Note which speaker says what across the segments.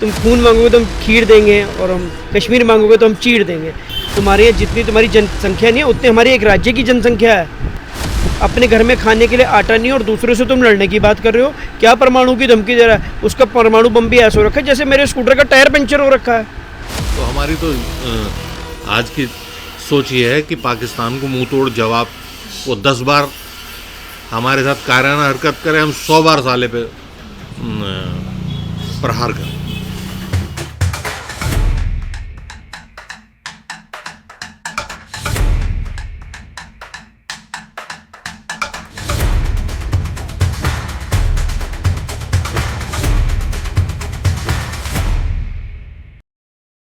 Speaker 1: तुम खून मांगोगे तो हम खीर देंगे, और हम कश्मीर मांगोगे तो हम चीड़ देंगे। तुम्हारे यहाँ जितनी तुम्हारी जनसंख्या नहीं है उतनी हमारी एक राज्य की जनसंख्या है। अपने घर में खाने के लिए आटा नहीं और दूसरे से तुम लड़ने की बात कर रहे हो। क्या परमाणु की धमकी दे रहा है? उसका परमाणु बम भी ऐसा हो रखा है जैसे मेरे स्कूटर का टायर पंचर हो रखा है।
Speaker 2: तो हमारी तो आज की सोच ये है कि पाकिस्तान को मुंह तोड़ जवाब, वो 10 बार हमारे साथ कायराना हरकत करे, हम 100 बार साले पे प्रहार करें।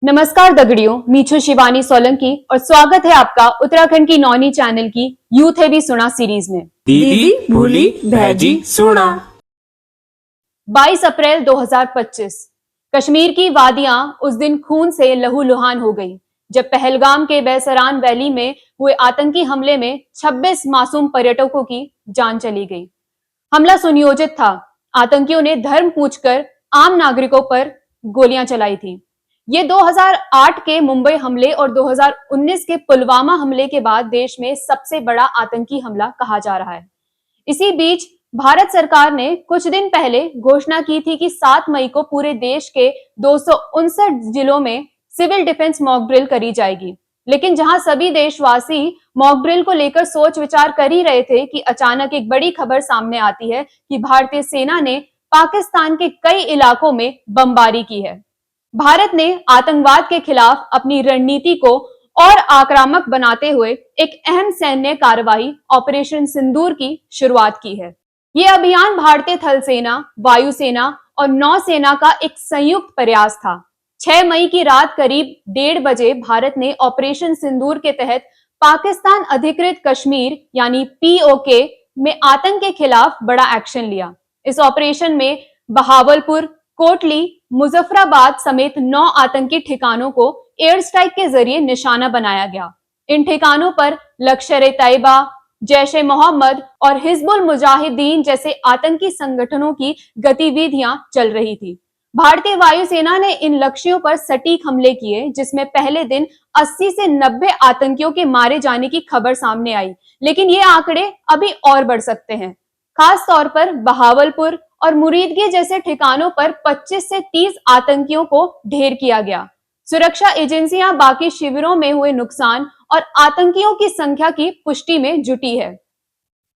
Speaker 3: नमस्कार दगड़ियों, मीछू शिवानी सोलंकी और स्वागत है आपका उत्तराखंड की नौनी चैनल की यूथ है भी सुना सीरीज में।
Speaker 4: दीदी भूली भैजी सुना।
Speaker 3: 22 अप्रैल 2025 कश्मीर की वादियां उस दिन खून से लहूलुहान हो गई जब पहलगाम के बेसरान वैली में हुए आतंकी हमले में 26 मासूम पर्यटकों की जान चली गई। हमला सुनियोजित था। आतंकियों ने धर्म पूछकर आम नागरिकों पर गोलियां चलाई थी। ये 2008 के मुंबई हमले और 2019 के पुलवामा हमले के बाद देश में सबसे बड़ा आतंकी हमला कहा जा रहा है। इसी बीच भारत सरकार ने कुछ दिन पहले घोषणा की थी कि 7 मई को पूरे देश के 259 जिलों में सिविल डिफेंस मॉक ड्रिल करी जाएगी। लेकिन जहां सभी देशवासी मॉक ड्रिल को लेकर सोच विचार कर ही रहे थे कि अचानक एक बड़ी खबर सामने आती है कि भारतीय सेना ने पाकिस्तान के कई इलाकों में बमबारी की है। भारत ने आतंकवाद के खिलाफ अपनी रणनीति को और आक्रामक बनाते हुए एक अहम सैन्य कार्रवाई ऑपरेशन सिंदूर की शुरुआत की है। ये अभियान भारतीय थल सेना, वायुसेना और नौसेना का एक संयुक्त प्रयास था। 6 मई की रात करीब 1:30 बजे भारत ने ऑपरेशन सिंदूर के तहत पाकिस्तान अधिकृत कश्मीर यानी POK में आतंक के खिलाफ बड़ा एक्शन लिया। इस ऑपरेशन में बहावलपुर, कोटली, मुजफ्फराबाद समेत 9 आतंकी ठिकानों को एयर स्ट्राइक के जरिए निशाना बनाया गया। इन ठिकानों पर लश्कर-ए-तैयबा, जैश-ए-मोहम्मद और हिजबुल मुजाहिदीन जैसे आतंकी संगठनों की गतिविधियां चल रही थी। भारतीय वायुसेना ने इन लक्ष्यों पर सटीक हमले किए, जिसमें पहले दिन 80 से 90 आतंकियों के मारे जाने की खबर सामने आई, लेकिन ये आंकड़े अभी और बढ़ सकते हैं। खास तौर पर बहावलपुर और मुरीदगी जैसे ठिकानों पर 25 से 30 आतंकियों को ढेर किया गया। सुरक्षा एजेंसियां बाकी शिविरों में हुए नुकसान और आतंकियों की संख्या की पुष्टि में जुटी है।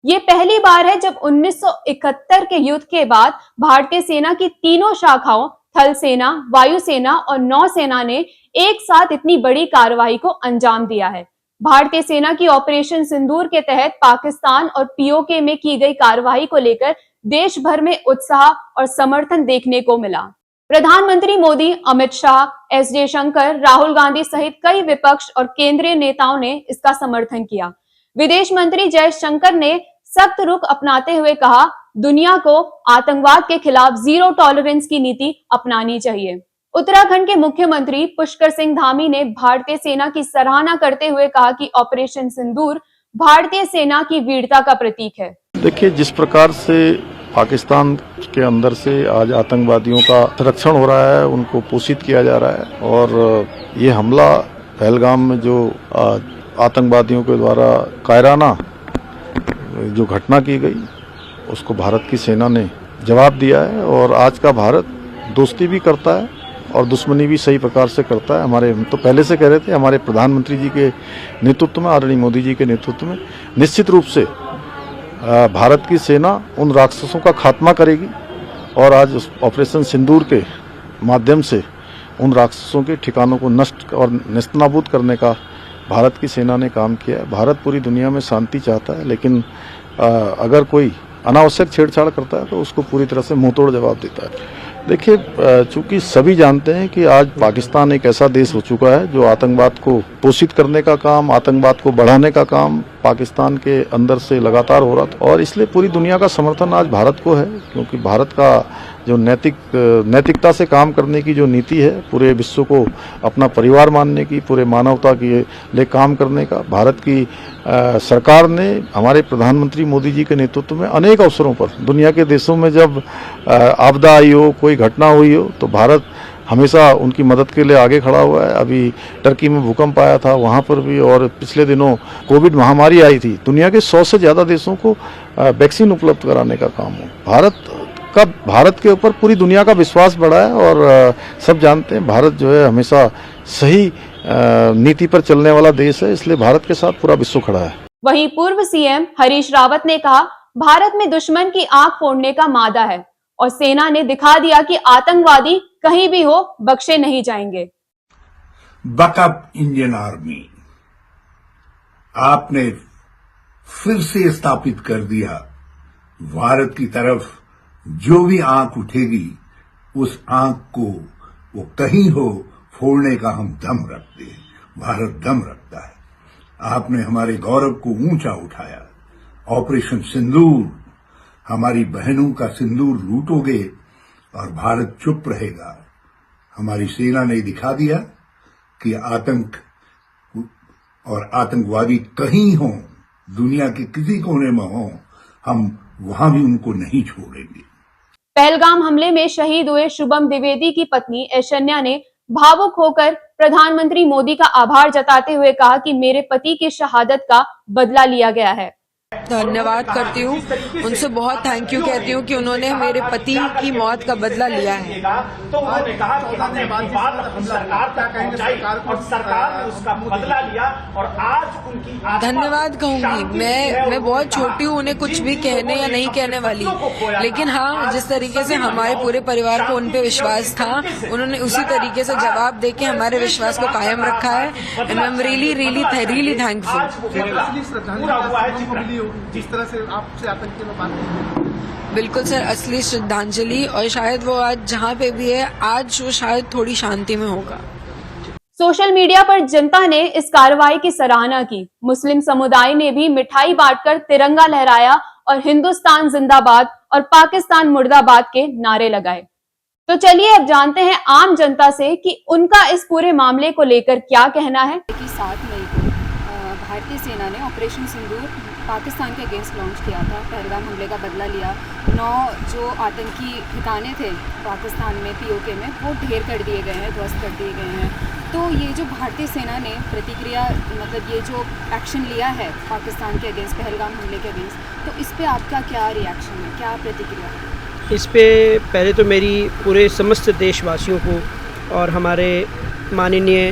Speaker 3: ये पहली बार है जब 1971 के युद्ध के बाद भारतीय सेना की तीनों शाखाओं थल सेना, वायुसेना और नौसेना ने एक साथ इतनी बड़ी कार्रवाई को अंजाम दिया है। भारतीय सेना की ऑपरेशन सिंदूर के तहत पाकिस्तान और POK में की गई कार्रवाई को लेकर देश भर में उत्साह और समर्थन देखने को मिला। प्रधानमंत्री मोदी, अमित शाह, S जयशंकर, राहुल गांधी सहित कई विपक्ष और केंद्रीय नेताओं ने इसका समर्थन किया। विदेश मंत्री जयशंकर ने सख्त रुख अपनाते हुए कहा, दुनिया को आतंकवाद के खिलाफ जीरो टॉलरेंस की नीति अपनानी चाहिए। उत्तराखंड के मुख्यमंत्री पुष्कर सिंह धामी ने भारतीय सेना की सराहना करते हुए कहा कि ऑपरेशन सिंदूर भारतीय सेना की वीरता का प्रतीक है।
Speaker 5: देखिए, जिस प्रकार से पाकिस्तान के अंदर से आज आतंकवादियों का संरक्षण हो रहा है, उनको पोषित किया जा रहा है, और ये हमला पहलगाम में जो आतंकवादियों के द्वारा कायराना जो घटना की गई, उसको भारत की सेना ने जवाब दिया है। और आज का भारत दोस्ती भी करता है और दुश्मनी भी सही प्रकार से करता है। हम तो पहले से कह रहे थे, हमारे प्रधानमंत्री जी के नेतृत्व में, आदरणीय मोदी जी के नेतृत्व में निश्चित रूप से भारत की सेना उन राक्षसों का खात्मा करेगी, और आज उस ऑपरेशन सिंदूर के माध्यम से उन राक्षसों के ठिकानों को नष्ट और नेस्तनाबूद करने का भारत की सेना ने काम किया है। भारत पूरी दुनिया में शांति चाहता है, लेकिन अगर कोई अनावश्यक छेड़छाड़ करता है तो उसको पूरी तरह से मुंहतोड़ जवाब देता है। देखिए, चूंकि सभी जानते हैं कि आज पाकिस्तान एक ऐसा देश हो चुका है जो आतंकवाद को पोषित करने का काम, आतंकवाद को बढ़ाने का काम पाकिस्तान के अंदर से लगातार हो रहा था, और इसलिए पूरी दुनिया का समर्थन आज भारत को है, क्योंकि भारत का जो नैतिकता से काम करने की जो नीति है, पूरे विश्व को अपना परिवार मानने की, पूरे मानवता के लिए काम करने का, भारत की सरकार ने हमारे प्रधानमंत्री मोदी जी के नेतृत्व में अनेक अवसरों पर दुनिया के देशों में जब आपदा आई हो, कोई घटना हुई हो, तो भारत हमेशा उनकी मदद के लिए आगे खड़ा हुआ है। अभी टर्की में भूकंप आया था, वहाँ पर भी, और पिछले दिनों कोविड महामारी आई थी। दुनिया के 100 से ज़्यादा देशों को वैक्सीन उपलब्ध कराने का काम हो। भारत के ऊपर पूरी दुनिया का विश्वास बढ़ा है, और सब जानते हैं भारत जो है हमेशा सही नीति पर चलने वाला देश है, इसलिए भारत के साथ पूरा विश्व खड़ा है।
Speaker 3: वहीं पूर्व सीएम हरीश रावत ने कहा, भारत में दुश्मन की आंख फोड़ने का मादा है और सेना ने दिखा दिया कि आतंकवादी कहीं भी हो बख्शे नहीं जाएंगे।
Speaker 6: बकअप इंडियन आर्मी आपने फिर से स्थापित कर दिया। भारत की तरफ जो भी आंख उठेगी उस आंख को वो कहीं हो फोड़ने का हम दम रखते हैं। भारत दम रखता है। आपने हमारे गौरव को ऊंचा उठाया। ऑपरेशन सिंदूर, हमारी बहनों का सिंदूर लूटोगे और भारत चुप रहेगा। हमारी सेना ने दिखा दिया कि आतंक और आतंकवादी कहीं हो, दुनिया के किसी कोने में हो, हम वहां भी उनको नहीं छोड़ेंगे।
Speaker 3: पहलगाम हमले में शहीद हुए शुभम द्विवेदी की पत्नी ऐश्वर्या ने भावुक होकर प्रधानमंत्री मोदी का आभार जताते हुए कहा कि मेरे पति की शहादत का बदला लिया गया है।
Speaker 7: धन्यवाद करती हूँ, उनसे बहुत थैंक यू कहती हूँ कि उन्होंने मेरे पति की मौत का बदला लिया है।
Speaker 8: तो उन्होंने कहा कि हमने बात अपनी सरकार तक पहुंचाई और सरकार ने उसका बदला लिया और आज उनकी
Speaker 7: धन्यवाद कहूंगी। मैं बहुत छोटी हूँ, उन्हें कुछ भी कहने या नहीं कहने वाली, लेकिन हाँ, जिस तरीके से हमारे पूरे परिवार को उन पे विश्वास था, उन्होंने उसी तरीके से जवाब देके हमारे विश्वास को कायम रखा है। And I am really thankful.
Speaker 8: जिस तरह से आपसे आतंकी में बात की।
Speaker 7: बिल्कुल सर, असली श्रद्धांजलि, और शायद वो आज जहाँ पे भी है, आज वो शायद थोड़ी शांति में होगा।
Speaker 3: सोशल मीडिया पर जनता ने इस कार्रवाई की सराहना की। मुस्लिम समुदाय ने भी मिठाई बांटकर तिरंगा लहराया और हिंदुस्तान जिंदाबाद और पाकिस्तान मुर्दाबाद के नारे लगाए। तो चलिए अब जानते हैं आम जनता से कि उनका इस पूरे मामले को लेकर क्या कहना है।
Speaker 9: 7 मई को भारतीय सेना ने ऑपरेशन सिंदूर पाकिस्तान के अगेंस्ट लॉन्च किया था। पहलगाम हमले का बदला लिया। 9 जो आतंकी ठिकाने थे पाकिस्तान में, पीओके में, वो ढेर कर दिए गए हैं, ध्वस्त कर दिए गए हैं। तो ये जो भारतीय सेना ने प्रतिक्रिया, मतलब ये जो एक्शन लिया है पाकिस्तान के अगेंस्ट, पहलगाम हमले के अगेंस्ट, तो इस पर आपका क्या रिएक्शन है, क्या प्रतिक्रिया?
Speaker 1: इस पे पहले तो मेरी पूरे समस्त देशवासियों को और हमारे माननीय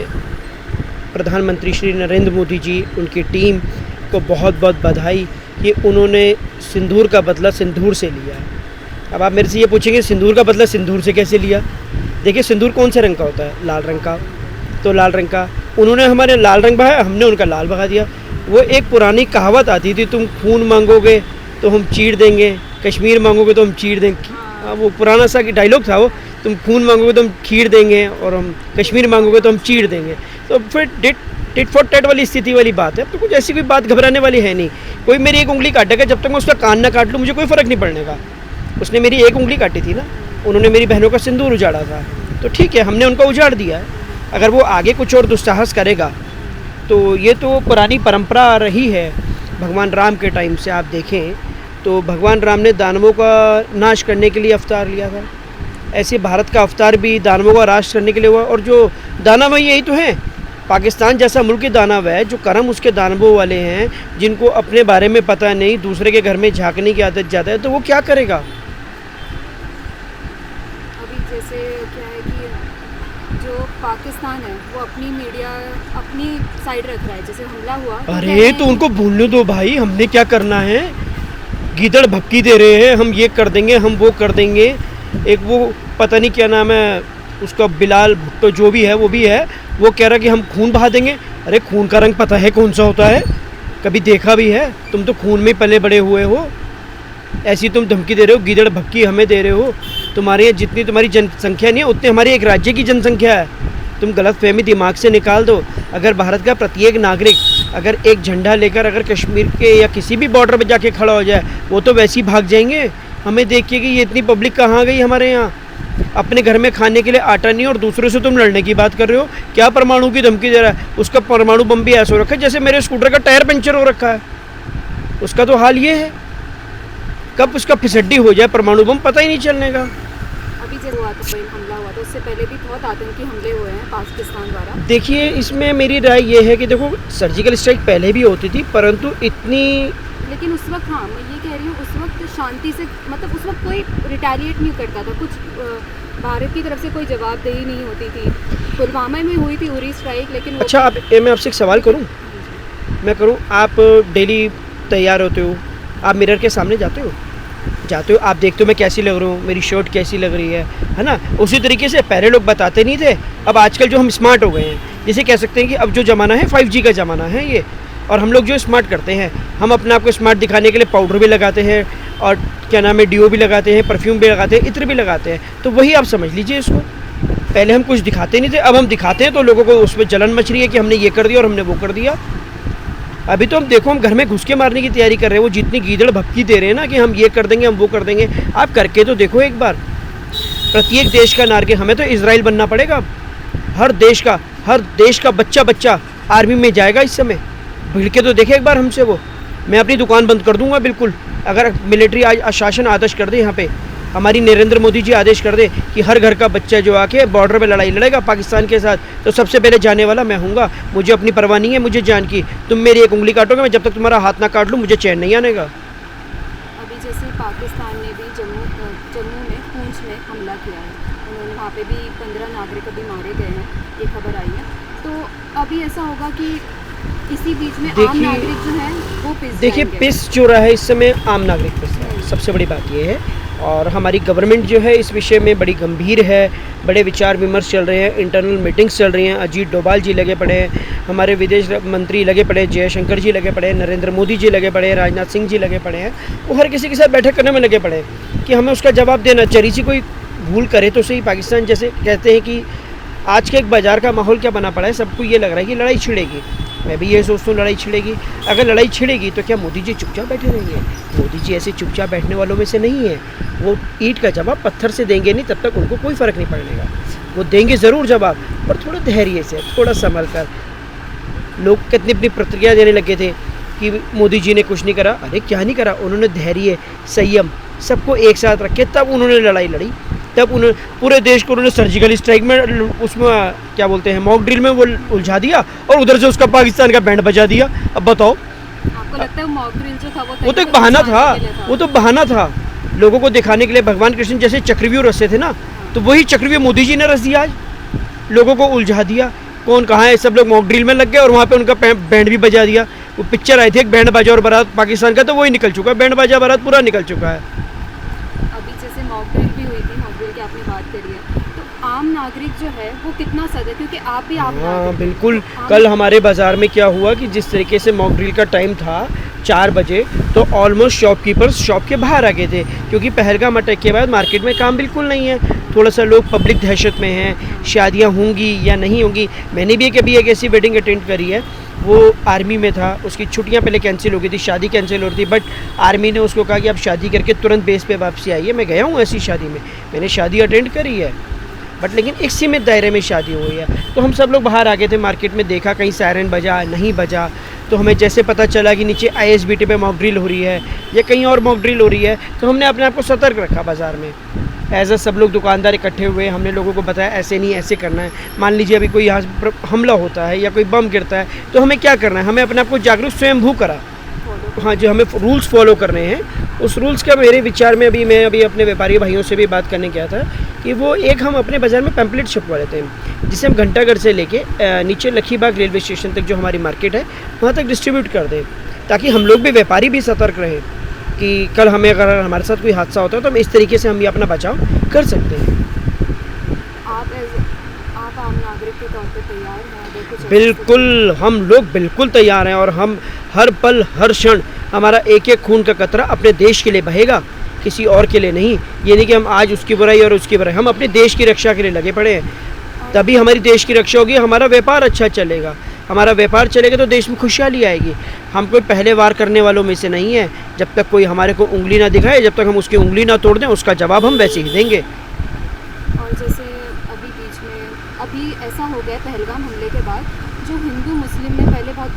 Speaker 1: प्रधानमंत्री श्री नरेंद्र मोदी जी, उनकी टीम को बहुत बहुत बधाई कि उन्होंने सिंदूर का बदला सिंदूर से लिया है। अब आप मेरे से ये पूछेंगे सिंदूर का बदला सिंदूर से कैसे लिया? देखिए, सिंदूर कौन से रंग का होता है? लाल रंग का। तो लाल रंग का उन्होंने हमारे लाल रंग बहाया, हमने उनका लाल बहा दिया। वो एक पुरानी कहावत आती थी, तुम खून मांगोगे तो हम चीर देंगे, कश्मीर मांगोगे तो हम चीर देंगे। वो पुराना सा डायलॉग था वो, तुम खून मांगोगे तो हम खीर देंगे और हम कश्मीर मांगोगे तो हम चीर देंगे। तो फिर टिट फॉर टैट वाली स्थिति वाली बात है। तो कुछ ऐसी कोई बात घबराने वाली है नहीं। कोई मेरी एक उंगली काटेगा, जब तक मैं उसका कान ना काट लूँ मुझे कोई फ़र्क नहीं पड़ने का। उसने मेरी एक उंगली काटी थी ना, उन्होंने मेरी बहनों का सिंदूर उजाड़ा था, तो ठीक है, हमने उनका उजाड़ दिया है। अगर वो आगे कुछ और दुस्साहस करेगा तो ये तो पुरानी परंपरा रही है। भगवान राम के टाइम से आप देखें तो भगवान राम ने दानवों का नाश करने के लिए अवतार लिया था। ऐसे भारत का अवतार भी दानवों का नाश करने के लिए हुआ। और जो दानव यही तो हैं, पाकिस्तान जैसा मुल्क दानव है, जो कर्म उसके दानवों वाले हैं, जिनको अपने बारे में पता नहीं, दूसरे के घर में झांकने की आदत ज़्यादा है, तो वो क्या करेगा?
Speaker 9: अभी जैसे क्या है कि जो पाकिस्तान है वो अपनी मीडिया अपनी साइड रख रहा है। जैसे हमला हुआ,
Speaker 1: अरे तो उनको भूलने दो भाई, हमने क्या करना है? गीदड़ भक्की दे रहे हैं, हम ये कर देंगे, हम वो कर देंगे। एक वो पता नहीं क्या नाम है उसका, बिलाल भुट्टो जो भी है, वो भी है, वो कह रहा कि हम खून बहा देंगे। अरे खून का रंग पता है कौन सा होता है? कभी देखा भी है? तुम तो खून में पले बड़े हुए हो, ऐसी तुम धमकी दे रहे हो, गीदड़ भक्की हमें दे रहे हो। तुम्हारे यहाँ जितनी तुम्हारी जनसंख्या नहीं है उतनी हमारी एक राज्य की जनसंख्या है। तुम गलतफहमी दिमाग से निकाल दो। अगर भारत का प्रत्येक नागरिक अगर एक झंडा लेकर अगर कश्मीर के या किसी भी बॉर्डर पर जाके खड़ा हो जाए, वो तो वैसे ही भाग जाएंगे। हमें देखिए कि ये इतनी पब्लिक कहाँ गई हमारे यहाँ। अपने घर में खाने के लिए आटा नहीं और दूसरे से तुम लड़ने की बात कर रहे हो। क्या परमाणु की धमकी दे रहा है? उसका परमाणु बम भी ऐसा हो रखा है जैसे मेरे स्कूटर का टायर पंचर हो रखा है। उसका तो हाल ये है, कब उसका फिसड्डी हो जाए परमाणु बम पता ही नहीं चलने का।
Speaker 9: अभी जब हुआ था हमला हुआ था उससे पहले भी बहुत आतंकी हमले हुए हैं पाकिस्तान द्वारा।
Speaker 1: देखिए, इसमें मेरी राय ये है कि देखो, सर्जिकल स्ट्राइक पहले भी होती थी, परंतु इतनी,
Speaker 9: लेकिन उस वक्त, हाँ मैं ये कह रही हूँ, उस वक्त शांति से, मतलब उस वक्त कोई रिटेलिएट नहीं करता था, कुछ भारत की तरफ से कोई जवाबदेही नहीं होती थी। पुलवामा में हुई थी उरी स्ट्राइक, लेकिन
Speaker 1: अच्छा आप मैं आपसे एक सवाल करूं, मैं करूं, आप डेली तैयार होते हो, आप मिरर के सामने जाते हो, आप देखते हो मैं कैसी लग रहा हूँ, मेरी शर्ट कैसी लग रही है ना। उसी तरीके से पहले लोग बताते नहीं थे, अब आजकल जो हम स्मार्ट हो गए हैं, जिसे कह सकते हैं कि अब जो ज़माना है 5G का ज़माना है ये, और हम लोग जो स्मार्ट करते हैं, हम अपने आप को स्मार्ट दिखाने के लिए पाउडर भी लगाते हैं, और क्या नाम है, डीओ भी लगाते हैं, परफ्यूम भी लगाते हैं, इत्र भी लगाते हैं। तो वही आप समझ लीजिए इसको, पहले हम कुछ दिखाते नहीं थे, अब हम दिखाते हैं तो लोगों को उस पर जलन मच रही है कि हमने ये कर दिया और हमने वो कर दिया। अभी तो हम देखो, हम घर में घुस के मारने की तैयारी कर रहे हैं, वो जितनी गीदड़ भपकी दे रहे हैं ना कि हम ये कर देंगे, हम वो कर देंगे, आप करके तो देखो एक बार। प्रत्येक देश का नागरिक, हमें तो इजराइल बनना पड़ेगा। हर देश का बच्चा आर्मी में जाएगा इस समय, भिड़ के तो देखे एक बार हमसे वो। मैं अपनी दुकान बंद कर दूंगा बिल्कुल, अगर मिलिट्री आज शासन आदेश कर दे, यहाँ पे हमारी नरेंद्र मोदी जी आदेश कर दे कि हर घर का बच्चा जो आके बॉर्डर पे लड़ाई लड़ेगा पाकिस्तान के साथ, तो सबसे पहले जाने वाला मैं हूँगा। मुझे अपनी परवाह नहीं है, मुझे जान की, तुम मेरी एक उंगली काटोगे, मैं जब तक तुम्हारा हाथ ना काट लूँ मुझे चैन नहीं आने का।
Speaker 9: अभी जैसे पाकिस्तान ने भी जम्मू में पूंछ में हमला किया है, उन्होंने वहाँ पे भी 15 नागरिक अभी मारे गए हैं, ये खबर आई है। तो अभी ऐसा होगा कि इसी बीच में आम नागरिक जो है वो पिस
Speaker 1: देखिए, पिस जो रहा है इस समय आम नागरिक पिस रहा है, सबसे बड़ी बात ये है। और हमारी गवर्नमेंट जो है इस विषय में बड़ी गंभीर है, बड़े विचार विमर्श चल रहे हैं, इंटरनल मीटिंग्स चल रही हैं, अजीत डोभाल जी लगे पड़े हैं, हमारे विदेश मंत्री लगे पड़े, जयशंकर जी लगे पड़े हैं, नरेंद्र मोदी जी लगे पड़े हैं, राजनाथ सिंह जी लगे पड़े हैं, वो हर किसी के साथ बैठक करने में लगे पड़े हैं कि हमें उसका जवाब देना। चरी सी कोई भूल करे तो सही। पाकिस्तान जैसे कहते हैं कि आज के एक बाज़ार का माहौल क्या बना पड़ा है, सबको ये लग रहा है कि लड़ाई छिड़ेगी। मैं भी ये सोचता हूँ लड़ाई छिड़ेगी। अगर लड़ाई छिड़ेगी तो क्या मोदी जी चुपचाप बैठे रहेंगे? मोदी जी ऐसे चुपचाप बैठने वालों में से नहीं है। वो ईंट का जवाब पत्थर से देंगे नहीं, तब तक उनको कोई फ़र्क नहीं पड़ेगा। वो देंगे ज़रूर जवाब, पर थोड़ा धैर्य से, थोड़ा संभल कर। लोग कितनी अपनी प्रतिक्रिया देने लगे थे कि मोदी जी ने कुछ नहीं करा। अरे क्या नहीं करा? उन्होंने धैर्य, संयम सबको एक साथ रखे, तब उन्होंने लड़ाई लड़ी। तब उन्होंने पूरे देश को उन्होंने सर्जिकल स्ट्राइक में, उसमें क्या बोलते हैं, मॉक ड्रिल में वो उलझा दिया, और उधर से उसका पाकिस्तान का बैंड बजा दिया। अब बताओ,
Speaker 9: आपको लगता है मॉक ड्रिल जो था
Speaker 1: वो तो एक बहाना था, वो तो बहाना था लोगों को दिखाने के लिए। भगवान कृष्ण जैसे चक्रव्यूह रचे थे ना, तो वही चक्रव्यूह मोदी जी ने रच दिया, आज लोगों को उलझा दिया। कौन कहाँ है, सब लोग मॉक ड्रिल में लग गए और वहाँ पे उनका बैंड भी बजा दिया। वो पिक्चर आई थी एक बैंड बाजा और बारात पाकिस्तान का, तो वही निकल चुका है, बैंड बाजा बारात पूरा निकल चुका है।
Speaker 9: अभी जैसे मॉक ड्रिल भी हुई थी, मॉक ड्रिल की आपने बात करी है, तो आम नागरिक जो है वो कितना सजग है, क्योंकि आप भी आम
Speaker 1: हाँ
Speaker 9: नागरिक,
Speaker 1: बिल्कुल। कल हमारे बाज़ार में क्या हुआ कि जिस तरीके से मॉक ड्रिल का टाइम था 4 बजे, तो ऑलमोस्ट शॉपकीपर्स शॉप के बाहर आ गए थे, क्योंकि पहलगाम अटैक के बाद मार्केट में काम बिल्कुल नहीं है। थोड़ा सा लोग पब्लिक दहशत में हैं, शादियां होंगी या नहीं होंगी। मैंने भी कभी एक ऐसी वेडिंग अटेंड करी है, वो आर्मी में था, उसकी छुट्टियां पहले कैंसिल हो गई थी, शादी कैंसिल हो रही थी, बट आर्मी ने उसको कहा कि आप शादी करके तुरंत बेस पे वापसी आइए। मैं गया हूँ ऐसी शादी में, मैंने शादी अटेंड करी है, बट लेकिन एक सीमित दायरे में शादी हुई है। तो हम सब लोग बाहर आ गए थे, मार्केट में देखा कहीं सायरन बजा नहीं बजा, तो हमें जैसे पता चला कि नीचे ISBT पे मॉक ड्रिल हो रही है या कहीं और मॉक ड्रिल हो रही है, तो हमने अपने आप को सतर्क रखा बाज़ार में। ऐसा सब लोग दुकानदार इकट्ठे हुए, हमने लोगों को बताया ऐसे नहीं, ऐसे करना है। मान लीजिए अभी कोई यहाँ हमला होता है या कोई बम गिरता है, तो हमें क्या करना है, हमें अपने आप को जागरूक स्वयंभू करा। हाँ, जो हमें रूल्स फॉलो करने हैं, उस रूल्स का मेरे विचार में मैं अभी अपने व्यापारी भाइयों से भी बात करने गया था कि वो एक हम अपने बाज़ार में पैम्पलेट छपवा लेते हैं, जिसे हम घंटाघर से लेके नीचे लखीबाग रेलवे स्टेशन तक जो हमारी मार्केट है वहाँ तक डिस्ट्रीब्यूट कर दें, ताकि हम लोग भी, व्यापारी भी सतर्क रहें कि कल हमें अगर हमारे साथ कोई हादसा होता है तो हम इस तरीके से हम भी अपना बचाव कर सकते हैं।
Speaker 9: आप आम नागरिक के तौर पे तैयार हैं?
Speaker 1: बिल्कुल, हम लोग बिल्कुल तैयार हैं, और हम हर पल हर क्षण हमारा एक एक खून का कतरा अपने देश के लिए बहेगा, किसी और के लिए नहीं। ये नहीं कि हम आज उसकी बुराई और उसकी बुराई, हम अपने देश की रक्षा के लिए लगे पड़े हैं। तभी हमारी देश की रक्षा होगी, हमारा व्यापार अच्छा चलेगा। हमारा व्यापार चलेगा तो देश में खुशहाली आएगी। हम कोई पहले वार करने वालों में से नहीं है। जब तक कोई हमारे को उंगली ना दिखाए, जब तक हम उसकी उंगली ना तोड़ दें, उसका जवाब हम वैसे ही देंगे।
Speaker 9: और जैसे अभी बीच में अभी ऐसा हो गया पहलगाम हमले के बाद, जो हिंदू मुस्लिम में पहले बहुत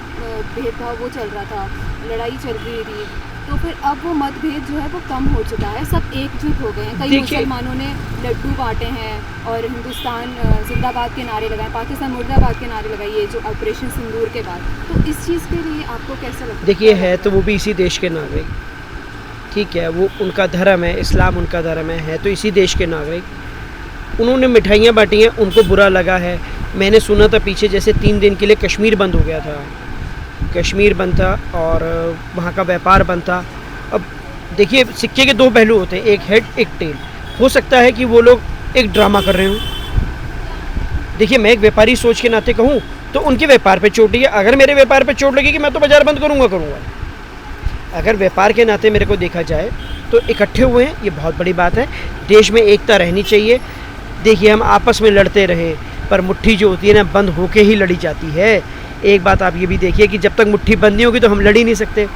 Speaker 9: भेदभाव वो चल रहा था, लड़ाई चल रही थी, तो फिर अब वो मतभेद जो है वो कम हो चुका है, सब एकजुट हो गए हैं। कई मुसलमानों ने लड्डू बांटे हैं और हिंदुस्तान जिंदाबाद के नारे लगाए, पाकिस्तान मुर्दाबाद के नारे लगाए, ये जो ऑपरेशन सिंदूर के बाद। तो इस चीज़ के लिए आपको कैसा लगता है?
Speaker 1: देखिए, है तो वो भी इसी देश के नागरिक, ठीक है, वो उनका धर्म है, इस्लाम उनका धर्म है तो इसी देश के नागरिक। उन्होंने मिठाइयाँ बांटी हैं, उनको बुरा लगा है। मैंने सुना था पीछे जैसे 3 दिन के लिए कश्मीर बंद हो गया था, कश्मीर बंद था और वहाँ का व्यापार बंद था। अब देखिए, सिक्के के 2 पहलू होते हैं, एक हेड एक टेल। हो सकता है कि वो लोग एक ड्रामा कर रहे हों। देखिए, मैं एक व्यापारी सोच के नाते कहूँ तो उनके व्यापार पे चोट लगी। अगर मेरे व्यापार पे चोट लगेगी मैं तो बाजार बंद करूँगा। अगर व्यापार के नाते मेरे को देखा जाए तो इकट्ठे हुए हैं, ये बहुत बड़ी बात है। देश में एकता रहनी चाहिए। देखिए, हम आपस में लड़ते रहे पर मुट्ठी जो होती है ना, बंद होके ही लड़ी जाती है। एक बात आप ये भी देखिए कि जब तक मुट्ठी बंद नहीं होगी तो हम लड़ ही नहीं सकते।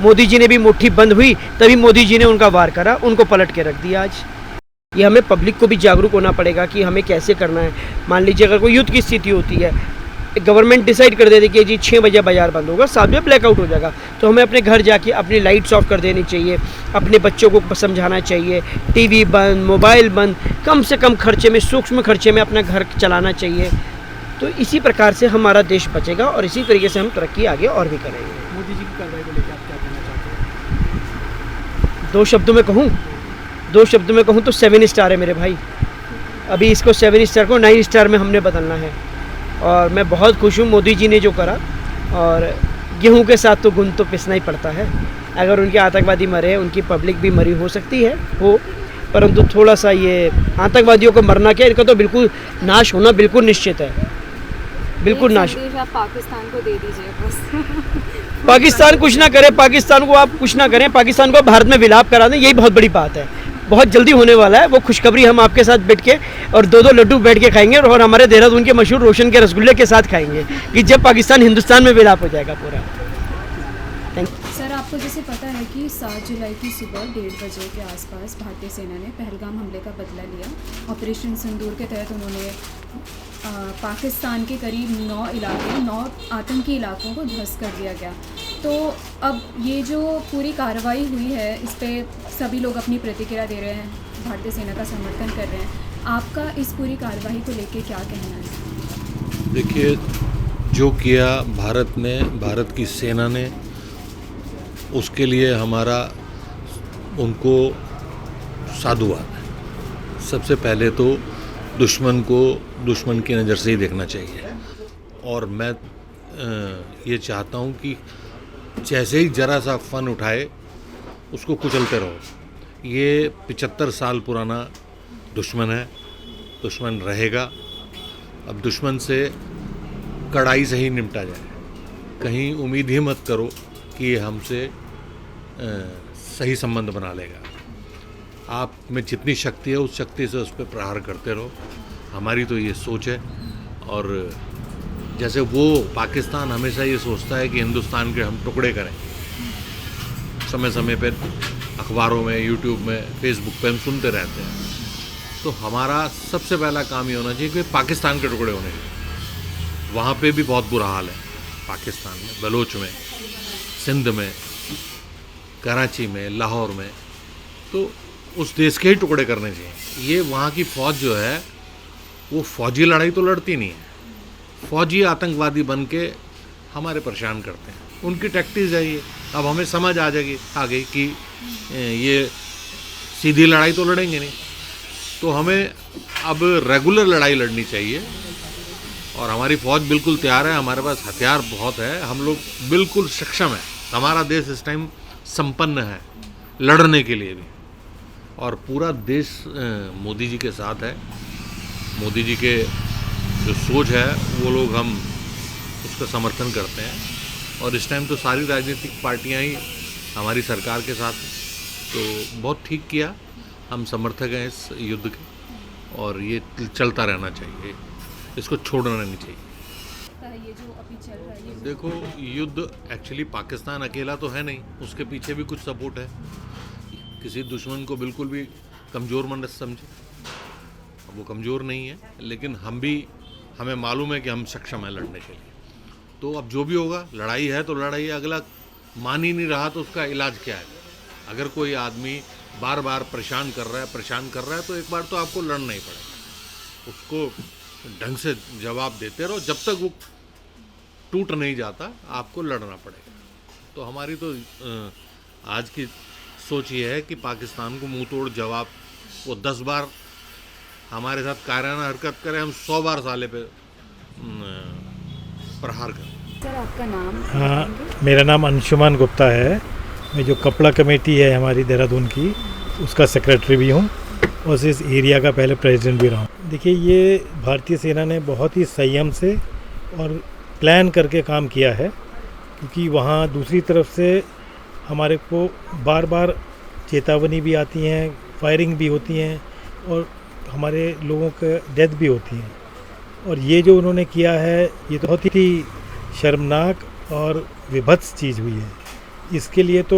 Speaker 1: मोदी जी ने भी मुट्ठी बंद हुई तभी मोदी जी ने उनका वार करा, उनको पलट के रख दिया। आज ये हमें पब्लिक को भी जागरूक होना पड़ेगा कि हमें कैसे करना है। मान लीजिए अगर कोई युद्ध की स्थिति होती है, गवर्नमेंट डिसाइड कर देती कि जी 6 बजे बाजार बंद होगा, 7 बजे ब्लैकआउट हो जाएगा, तो हमें अपने घर जाके अपनी लाइट्स ऑफ कर देनी चाहिए, अपने बच्चों को समझाना चाहिए, टीवी बंद, मोबाइल बंद, कम से कम खर्चे में, सूक्ष्म खर्चे में अपना घर चलाना चाहिए। तो इसी प्रकार से हमारा देश बचेगा और इसी तरीके से हम तरक्की आगे और भी करेंगे।
Speaker 10: मोदी जी की कार्रवाई को लेकर आप क्या कहना चाहते हैं?
Speaker 1: 2 शब्दों में कहूँ तो 7 स्टार है मेरे भाई। अभी इसको 7 स्टार को 9 स्टार में हमने बदलना है और मैं बहुत खुश हूँ मोदी जी ने जो करा। और गेहूं के साथ तो गुण तो पिसना ही पड़ता है। अगर उनके आतंकवादी मरे, उनकी पब्लिक भी मरी हो सकती है परंतु थोड़ा सा ये आतंकवादियों को मरना क्या, इनका तो बिल्कुल नाश होना बिल्कुल निश्चित है, बिल्कुल नाश।
Speaker 9: आप पाकिस्तान को दे दीजिए बस।
Speaker 1: पाकिस्तान कुछ ना करे, पाकिस्तान को आप कुछ ना करें, पाकिस्तान को भारत में विलाप करा दें, यही बहुत बड़ी बात है। बहुत जल्दी होने वाला है वो खुशखबरी, हम आपके साथ बैठ के और 2-2 लड्डू बैठ के खाएंगे और हमारे देहरादून के मशहूर रोशन के रसगुल्ले के साथ खाएंगे कि जब पाकिस्तान हिंदुस्तान में विलाप हो जाएगा पूरा। Thank you.
Speaker 9: सर, आपको जैसे पता है कि 7 जुलाई की सुबह 1:30 बजे के आसपास भारतीय सेना ने पहलगाम हमले का बदला लिया। ऑपरेशन सिंदूर के तहत उन्होंने पाकिस्तान के करीब 9 आतंकी इलाकों को ध्वस्त कर दिया गया। तो अब ये जो पूरी कार्रवाई हुई है, इस पर सभी लोग अपनी प्रतिक्रिया दे रहे हैं, भारतीय सेना का समर्थन कर रहे हैं। आपका इस पूरी कार्रवाई को लेकर क्या कहना है?
Speaker 2: देखिए, जो किया भारत ने, भारत की सेना ने, उसके लिए हमारा उनको साधुवाद है। सबसे पहले तो दुश्मन को दुश्मन की नज़र से ही देखना चाहिए और मैं ये चाहता हूँ कि जैसे ही ज़रा सा फन उठाए उसको कुचलते रहो। ये 75 साल पुराना दुश्मन है, दुश्मन रहेगा। अब दुश्मन से कड़ाई से ही निपटा जाए। कहीं उम्मीद ही मत करो कि ये हमसे सही संबंध बना लेगा। आप में जितनी शक्ति है उस शक्ति से उस पर प्रहार करते रहो। हमारी तो ये सोच है। और जैसे वो पाकिस्तान हमेशा ये सोचता है कि हिंदुस्तान के हम टुकड़े करें, समय समय पर अखबारों में, यूट्यूब में, फेसबुक पे हम सुनते रहते हैं, तो हमारा सबसे पहला काम ये होना चाहिए कि पाकिस्तान के टुकड़े होने चाहिए। वहाँ पे भी बहुत बुरा हाल है पाकिस्तान में, बलोच में, सिंध में, कराची में, लाहौर में, तो उस देश के ही टुकड़े करने चाहिए। ये वहाँ की फ़ौज जो है वो फ़ौजी लड़ाई तो लड़ती नहीं है, फ़ौजी आतंकवादी बन के हमारे परेशान करते हैं। उनकी टैक्टिस है ये। अब हमें समझ आ गई कि ये सीधी लड़ाई तो लड़ेंगे नहीं, तो हमें अब रेगुलर लड़ाई लड़नी चाहिए। और हमारी फ़ौज बिल्कुल तैयार है, हमारे पास हथियार बहुत है, हम लोग बिल्कुल सक्षम है। हमारा देश इस टाइम संपन्न है लड़ने के लिए भी, और पूरा देश मोदी जी के साथ है। मोदी जी के जो सोच है वो लोग हम उसका समर्थन करते हैं। और इस टाइम तो सारी राजनीतिक पार्टियां ही हमारी सरकार के साथ, तो बहुत ठीक किया। हम समर्थक हैं इस युद्ध के और ये चलता रहना चाहिए, इसको छोड़ना नहीं चाहिए।
Speaker 9: ये जो अभी चल रहा है,
Speaker 2: देखो, युद्ध एक्चुअली पाकिस्तान अकेला तो है नहीं, उसके पीछे भी कुछ सपोर्ट है। किसी दुश्मन को बिल्कुल भी कमज़ोर मत समझे, वो कमज़ोर नहीं है, लेकिन हमें मालूम है कि हम सक्षम हैं लड़ने के लिए। तो अब जो भी होगा, लड़ाई है तो लड़ाई है, अगला मान ही नहीं रहा तो उसका इलाज क्या है? अगर कोई आदमी बार बार परेशान कर रहा है तो एक बार तो आपको लड़ना ही पड़ेगा। उसको ढंग से जवाब देते रहो, जब तक वो टूट नहीं जाता आपको लड़ना पड़ेगा। तो हमारी तो आज की सोच ये है कि पाकिस्तान को मुंह तोड़ जवाब, वो 10 बार हमारे साथ कायराना हरकत करे, हम 100 बार साले पे प्रहार करें।
Speaker 9: सर आपका नाम?
Speaker 10: हाँ, मेरा नाम अंशुमान गुप्ता है। मैं जो कपड़ा कमेटी है हमारी देहरादून की, उसका सेक्रेटरी भी हूँ और इस एरिया का पहले प्रेसिडेंट भी रहा हूँ। देखिए, ये भारतीय सेना ने बहुत ही संयम से और प्लान करके काम किया है, क्योंकि वहाँ दूसरी तरफ से हमारे को बार बार चेतावनी भी आती हैं, फायरिंग भी होती हैं और हमारे लोगों के डेथ भी होती हैं। और ये जो उन्होंने किया है, ये तो बहुत ही शर्मनाक और विभत्स चीज़ हुई है। इसके लिए तो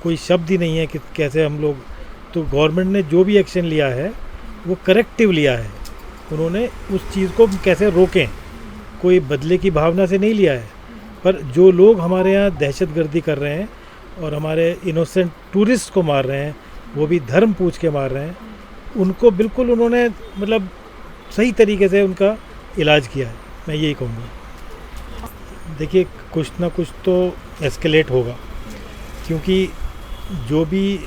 Speaker 10: कोई शब्द ही नहीं है कि कैसे हम लोग, तो गवर्नमेंट ने जो भी एक्शन लिया है वो करेक्टिव लिया है। उन्होंने उस चीज़ को कैसे रोकें, कोई बदले की भावना से नहीं लिया है। पर जो लोग हमारे यहाँ दहशतगर्दी कर रहे हैं और हमारे इनोसेंट टूरिस्ट को मार रहे हैं, वो भी धर्म पूछ के मार रहे हैं, उनको बिल्कुल उन्होंने मतलब सही तरीके से उनका इलाज किया है, मैं यही कहूँगा। देखिए, कुछ ना कुछ तो एस्केलेट होगा, क्योंकि जो भी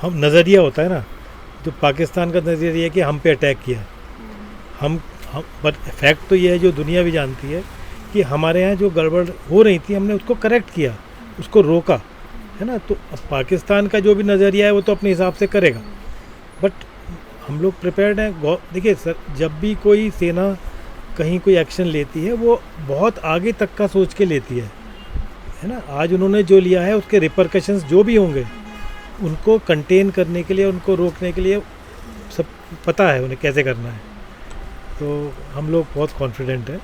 Speaker 10: हम नज़रिया होता है ना, तो पाकिस्तान का नज़रिया है कि हम पे अटैक किया। हम बट फैक्ट तो ये है, जो दुनिया भी जानती है, कि हमारे यहाँ जो गड़बड़ हो रही थी हमने उसको करेक्ट किया, उसको रोका, है ना। तो अब पाकिस्तान का जो भी नज़रिया है वो तो अपने हिसाब से करेगा, बट हम लोग प्रिपेयर्ड हैं। देखिए सर, जब भी कोई सेना कहीं कोई एक्शन लेती है वो बहुत आगे तक का सोच के लेती है ना। आज उन्होंने जो लिया है उसके रिपरकशंस जो भी होंगे, उनको कंटेन करने के लिए, उनको रोकने के लिए सब पता है उन्हें कैसे करना है। तो हम लोग बहुत कॉन्फिडेंट हैं।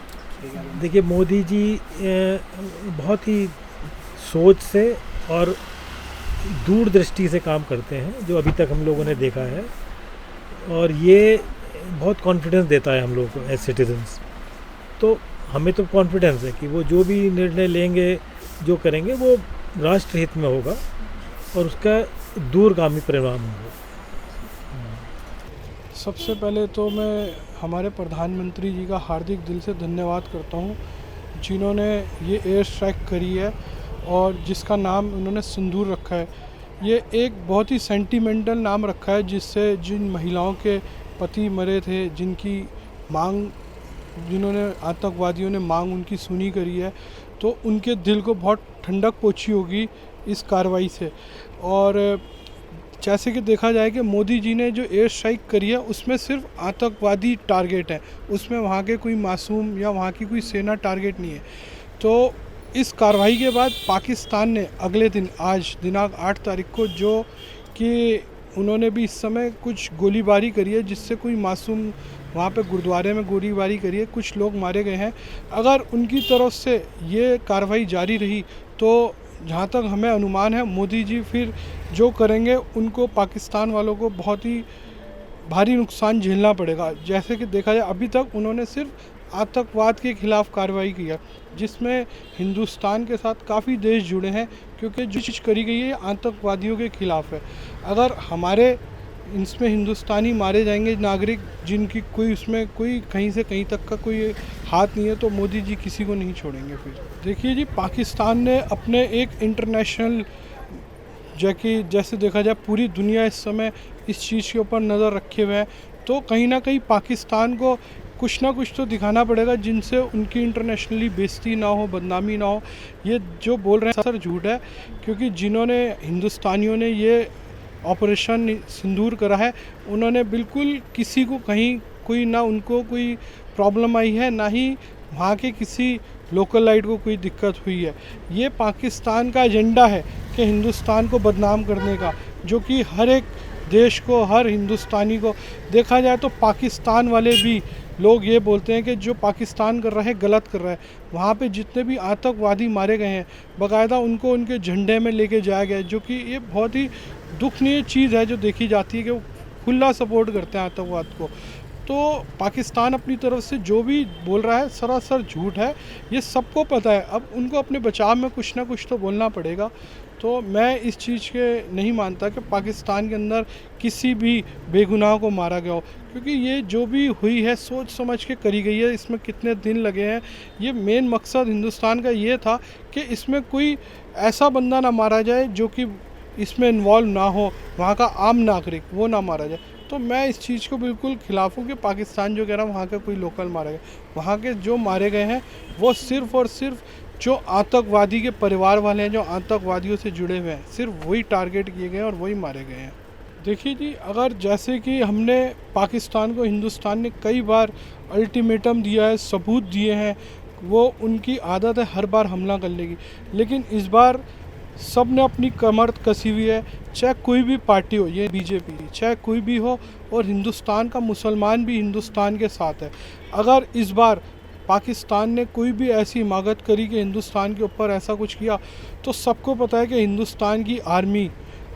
Speaker 10: देखिए, मोदी जी बहुत ही सोच से और दूरदृष्टि से काम करते हैं, जो अभी तक हम लोगों ने देखा है, और ये बहुत कॉन्फिडेंस देता है हम लोगों को एज सिटीजन्स। तो हमें तो कॉन्फिडेंस है कि वो जो भी निर्णय लेंगे, जो करेंगे, वो राष्ट्र हित में होगा और उसका दूरगामी परिणाम होगा।
Speaker 11: सबसे पहले तो मैं हमारे प्रधानमंत्री जी का हार्दिक दिल से धन्यवाद करता हूँ, जिन्होंने ये एयर स्ट्राइक करी है और जिसका नाम उन्होंने सिंदूर रखा है। ये एक बहुत ही सेंटिमेंटल नाम रखा है, जिससे जिन महिलाओं के पति मरे थे, जिनकी मांग, जिन्होंने आतंकवादियों ने मांग उनकी सुनी करी है, तो उनके दिल को बहुत ठंडक पहुँची होगी इस कार्रवाई से। और जैसे कि देखा जाए कि मोदी जी ने जो एयर स्ट्राइक करी है उसमें सिर्फ आतंकवादी टारगेट है, उसमें वहाँ के कोई मासूम या वहाँ की कोई सेना टारगेट नहीं है। तो इस कार्रवाई के बाद पाकिस्तान ने अगले दिन, आज दिनांक 8 तारीख को, जो कि उन्होंने भी इस समय कुछ गोलीबारी करी है, जिससे कोई मासूम, वहाँ पे गुरुद्वारे में गोलीबारी करी है, कुछ लोग मारे गए हैं। अगर उनकी तरफ से ये कार्रवाई जारी रही तो जहाँ तक हमें अनुमान है, मोदी जी फिर जो करेंगे उनको, पाकिस्तान वालों को बहुत ही भारी नुकसान झेलना पड़ेगा। जैसे कि देखा जाए, अभी तक उन्होंने सिर्फ आतंकवाद के खिलाफ कार्रवाई की है, जिसमें हिंदुस्तान के साथ काफ़ी देश जुड़े हैं, क्योंकि जो चीज़ करी गई है आतंकवादियों के खिलाफ है। अगर हमारे इसमें हिंदुस्तानी मारे जाएंगे नागरिक, जिनकी कोई उसमें कोई कहीं से कहीं तक का कोई हाथ नहीं है, तो मोदी जी किसी को नहीं छोड़ेंगे। फिर देखिए जी, पाकिस्तान ने अपने एक इंटरनेशनल, जैसे देखा जाए पूरी दुनिया इस समय इस चीज़ के ऊपर नज़र रखे हुए है, तो कहीं ना कहीं पाकिस्तान को कुछ ना कुछ तो दिखाना पड़ेगा, जिनसे उनकी इंटरनेशनली बेइज्जती ना हो, बदनामी ना हो। ये जो बोल रहे हैं सर झूठ है, क्योंकि जिन्होंने, हिंदुस्तानियों ने ये ऑपरेशन सिंदूर करा है, उन्होंने बिल्कुल किसी को कहीं कोई ना उनको कोई प्रॉब्लम आई है, ना ही वहाँ के किसी लोकल लाइट को कोई दिक्कत हुई है। ये पाकिस्तान का एजेंडा है कि हिंदुस्तान को बदनाम करने का, जो कि हर एक देश को, हर हिंदुस्तानी को, देखा जाए तो पाकिस्तान वाले भी लोग ये बोलते हैं कि जो पाकिस्तान कर रहा है गलत कर रहा है। वहाँ पे जितने भी आतंकवादी मारे गए हैं, बाकायदा उनको उनके झंडे में लेके जाया गया, जो कि ये बहुत ही दुखनीय चीज़ है जो देखी जाती है कि वो खुला सपोर्ट करते हैं आतंकवाद को। तो पाकिस्तान अपनी तरफ से जो भी बोल रहा है सरासर झूठ है, ये सबको पता है। अब उनको अपने बचाव में कुछ ना कुछ तो बोलना पड़ेगा। तो मैं इस चीज़ के नहीं मानता कि पाकिस्तान के अंदर किसी भी बेगुनाह को मारा गया हो, क्योंकि ये जो भी हुई है सोच समझ के करी गई है। इसमें कितने दिन लगे हैं, ये मेन मकसद हिंदुस्तान का ये था कि इसमें कोई ऐसा बंदा ना मारा जाए जो कि इसमें इन्वॉल्व ना हो, वहाँ का आम नागरिक वो ना मारा जाए। तो मैं इस चीज़ को बिल्कुल खिलाफ हूँ कि पाकिस्तान जो कह रहा है वहाँ का कोई लोकल मारा गया। वहाँ के जो मारे गए हैं वो सिर्फ़ और सिर्फ जो आतंकवादी के परिवार वाले हैं, जो आतंकवादियों से जुड़े हुए हैं, सिर्फ वही टारगेट किए गए हैं और वही मारे गए हैं। देखिए जी, अगर जैसे कि हमने पाकिस्तान को, हिंदुस्तान ने कई बार अल्टीमेटम दिया है, सबूत दिए हैं, वो उनकी आदत है हर बार हमला करने की, लेकिन इस बार सब ने अपनी कमर कसी हुई है। चाहे कोई भी पार्टी हो, ये बीजेपी, चाहे कोई भी हो, और हिंदुस्तान का मुसलमान भी हिंदुस्तान के साथ है। अगर इस बार पाकिस्तान ने कोई भी ऐसी हिमाकत करी कि हिंदुस्तान के ऊपर ऐसा कुछ किया, तो सबको पता है कि हिंदुस्तान की आर्मी,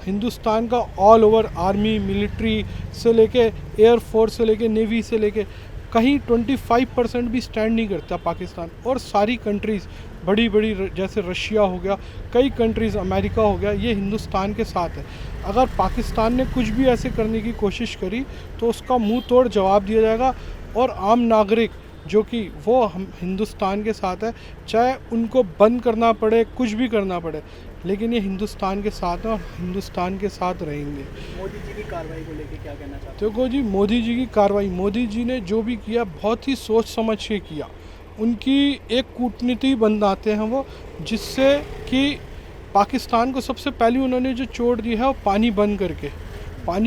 Speaker 11: हिंदुस्तान का ऑल ओवर आर्मी, मिलिट्री से लेके एयरफोर्स से लेके नेवी से लेके कहीं 25% भी स्टैंड नहीं करता पाकिस्तान। और सारी कंट्रीज़ बड़ी बड़ी जैसे रशिया हो गया, कई कंट्रीज़, अमेरिका हो गया, ये हिंदुस्तान के साथ है। अगर पाकिस्तान ने कुछ भी ऐसे करने की कोशिश करी तो उसका मुंह तोड़ जवाब दिया जाएगा। और आम नागरिक जो कि वो हम हिंदुस्तान के साथ है, चाहे उनको बंद करना पड़े, कुछ भी करना पड़े, लेकिन ये हिंदुस्तान के साथ हैं और हिंदुस्तान के साथ रहेंगे।
Speaker 1: मोदी जी की कार्रवाई को लेकर क्या कहना चाहते हैं?
Speaker 11: देखो जी, मोदी जी की कार्रवाई, मोदी जी ने जो भी किया बहुत ही सोच समझ के किया। उनकी एक कूटनीति बनाते हैं वो, जिससे कि पाकिस्तान को सबसे पहले उन्होंने जो चोट दी है वो पानी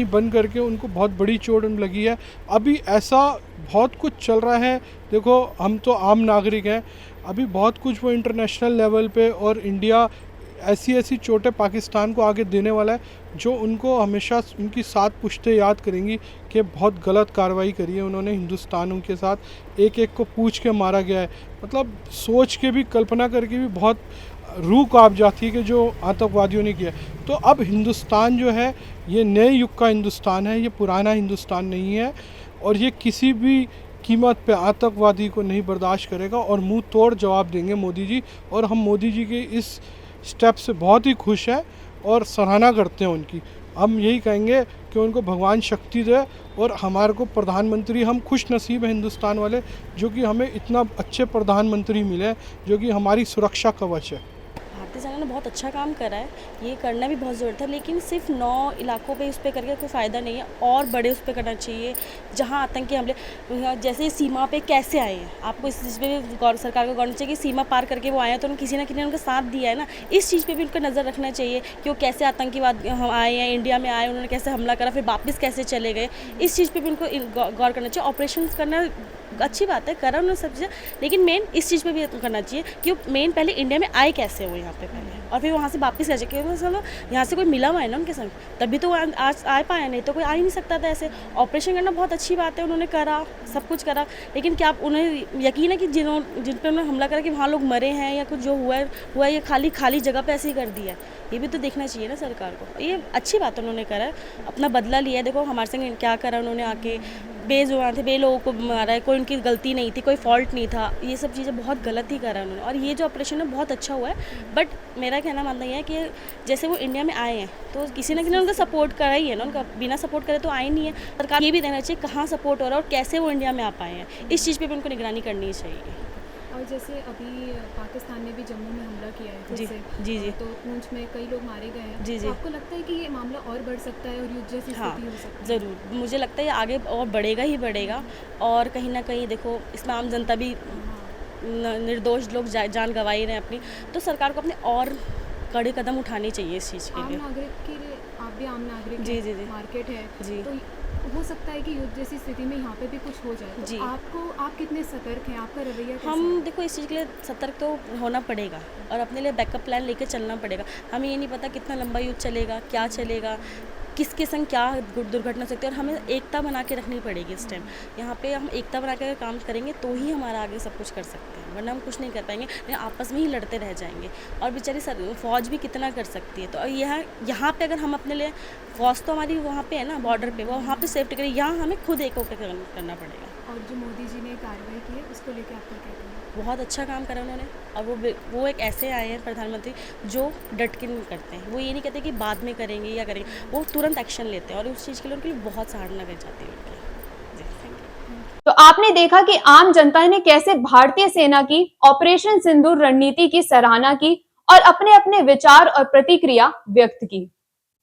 Speaker 11: बंद करके उनको बहुत बड़ी चोट लगी है। अभी ऐसा बहुत कुछ चल रहा है, देखो हम तो आम नागरिक हैं, अभी बहुत कुछ वो इंटरनेशनल लेवल पे और इंडिया ऐसी चोटें पाकिस्तान को आगे देने वाला है, जो उनको हमेशा उनकी साथ पुश्ते याद करेंगी कि बहुत गलत कार्रवाई करी है उन्होंने हिंदुस्तान उनके साथ, एक एक को पूछ के मारा गया है। मतलब सोच के भी, कल्पना करके भी बहुत रूह कांप जाती है कि जो आतंकवादियों ने किया। तो अब हिंदुस्तान जो है ये नए युग का हिंदुस्तान है, ये पुराना हिंदुस्तान नहीं है, और ये किसी भी कीमत पे आतंकवादी को नहीं बर्दाश्त करेगा और मुंह तोड़ जवाब देंगे मोदी जी। और हम मोदी जी के इस स्टेप से बहुत ही खुश हैं और सराहना करते हैं उनकी। हम यही कहेंगे कि उनको भगवान शक्ति दे, और हमारे को प्रधानमंत्री, हम खुश नसीब हैं हिंदुस्तान वाले जो कि हमें इतना अच्छे प्रधानमंत्री मिले जो कि हमारी सुरक्षा कवच है।
Speaker 12: भारतीय सेना ने बहुत अच्छा काम करा है, ये करना भी बहुत ज़रूरत है, लेकिन सिर्फ 9 इलाकों पे उस पर करके कोई फ़ायदा नहीं है, और बड़े उस पर करना चाहिए जहाँ आतंकी हमले, जैसे सीमा पे कैसे आए हैं। आपको इस चीज़ पे भी सरकार को गौर चाहिए कि सीमा पार करके वो आए हैं, तो किसी न किसी ने उनका साथ दिया है ना, इस चीज़ पे भी उनका नज़र रखना चाहिए कि वो कैसे आतंकीवाद हम आए हैं, इंडिया में आए, उन्होंने कैसे हमला करा, फिर वापस कैसे चले गए। इस चीज़ पर भी उनको गौर करना चाहिए। ऑपरेशन करना अच्छी बात है, करा उन्होंने सब चीज़ें, लेकिन मेन इस चीज़ पे भी करना चाहिए कि मेन पहले इंडिया में आए कैसे हो यहाँ पे पहले, और फिर वहाँ से वापस कैसे, क्योंकि चलो यहाँ से कोई मिला हुआ है ना उनके संग, तभी तो आज आ पाया, नहीं तो कोई आ ही नहीं सकता था ऐसे। ऑपरेशन करना बहुत अच्छी बात है, उन्होंने करा, सब कुछ करा, लेकिन क्या उन्हें यकीन है कि जिन पे उन्होंने हमला करा कि वहाँ लोग मरे हैं या कुछ जो हुआ है ये खाली जगह पर ऐसे ही कर दिया है। ये भी तो देखना चाहिए ना सरकार को। ये अच्छी बात उन्होंने करा है, अपना बदला लिया है। देखो हमारे संग क्या करा उन्होंने, आके बेजुबान थे, बे लोगों को मारा है, कोई उनकी गलती नहीं थी, कोई फॉल्ट नहीं था, ये सब चीज़ें बहुत गलत ही करा उन्होंने। और ये जो ऑपरेशन है बहुत अच्छा हुआ है, बट मेरा कहना मानना यह है कि जैसे वो इंडिया में आए हैं तो किसी न किसी ने उनका सपोर्ट करा ही है ना, उनका बिना सपोर्ट करे तो आए नहीं है। सरकार ये भी देना चाहिए कहाँ सपोर्ट हो रहा है और कैसे वो इंडिया में आ पाए हैं, इस चीज़ पर भी उनको निगरानी करनी चाहिए।
Speaker 9: और जैसे अभी पाकिस्तान ने भी जम्मू में हमला किया है
Speaker 12: जी,
Speaker 9: से,
Speaker 12: जी जी,
Speaker 9: तो पूंछ में कई लोग मारे गए हैं।
Speaker 12: जी, जी।
Speaker 9: तो आपको लगता है कि ये मामला और बढ़ सकता है और युद्ध जैसी स्थिति हो सकती है?
Speaker 12: ज़रूर, मुझे लगता है ये आगे और बढ़ेगा ही बढ़ेगा, और कहीं ना कहीं देखो इसमें आम जनता भी, निर्दोष लोग जान गंवा ही रहे हैं अपनी, तो सरकार को अपने और कड़े कदम उठाने चाहिए इस चीज़ के लिए।
Speaker 9: आम नागरिक के लिए, आप भी आम नागरिक
Speaker 12: जी,
Speaker 9: हैं,
Speaker 12: जी, जी।
Speaker 9: मार्केट है
Speaker 12: जी।
Speaker 9: तो हो सकता है कि युद्ध जैसी स्थिति में यहाँ पे भी कुछ हो जाए, तो
Speaker 12: जी।
Speaker 9: आप कितने सतर्क हैं, आपका रवैया कैसा
Speaker 12: हम
Speaker 9: है?
Speaker 12: देखो इस चीज़ के लिए सतर्क तो होना पड़ेगा और अपने लिए बैकअप प्लान लेके चलना पड़ेगा। हमें ये नहीं पता कितना लंबा युद्ध चलेगा, क्या चलेगा, किसके संग क्या दुर्घटना हो सकती है, और हमें एकता बना के रखनी पड़ेगी इस टाइम। यहाँ पे हम एकता बना के अगर काम करेंगे तो ही हमारा आगे सब कुछ कर सकते हैं, वरना हम कुछ नहीं कर पाएंगे, नहीं आपस में ही लड़ते रह जाएंगे। और बेचारी फ़ौज भी कितना कर सकती है। तो यहाँ पे अगर हम अपने लिए, फ़ौज तो हमारी वहाँ पे है ना बॉर्डर पे, वो वहाँ पे सेफ्टी करें, यहाँ हमें खुद एक होकर करना पड़ेगा।
Speaker 9: और जो मोदी जी ने कार्रवाई की है उसको लेकर आपका क्या कहना है?
Speaker 12: बहुत अच्छा काम करा उन्होंने। और वो एक ऐसे आए हैं प्रधानमंत्री जो डट के नहीं करते हैं। वो ये नहीं कहते कि बाद में करेंगे या करेंगे, वो तुरंत एक्शन लेते हैं और उस चीज़ के लिए उनके लिए बहुत सराहना कर जाती है उनकी। जी, थैंक यू।
Speaker 3: तो आपने देखा कि आम जनता ने कैसे भारतीय सेना की ऑपरेशन सिंदूर रणनीति की सराहना की और अपने अपने विचार और प्रतिक्रिया व्यक्त की।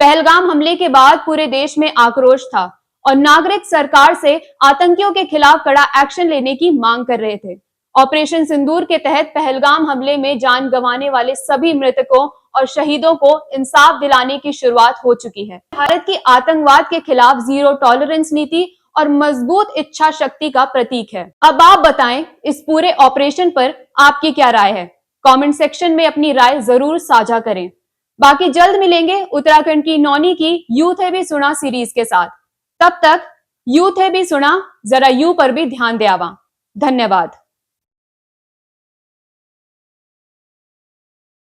Speaker 3: पहलगाम हमले के बाद पूरे देश में आक्रोश था और नागरिक सरकार से आतंकियों के खिलाफ कड़ा एक्शन लेने की मांग कर रहे थे। ऑपरेशन सिंदूर के तहत पहलगाम हमले में जान गंवाने वाले सभी मृतकों और शहीदों को इंसाफ दिलाने की शुरुआत हो चुकी है। भारत की आतंकवाद के खिलाफ जीरो टॉलरेंस नीति और मजबूत इच्छा शक्ति का प्रतीक है। अब आप बताएं इस पूरे ऑपरेशन पर आपकी क्या राय है? कमेंट सेक्शन में अपनी राय जरूर साझा करें। बाकी जल्द मिलेंगे उत्तराखंड की नौनी की यूथ है भी सुना सीरीज के साथ। तब तक यूथ है भी सुना, जरा यू पर भी ध्यान दे आवा। धन्यवाद।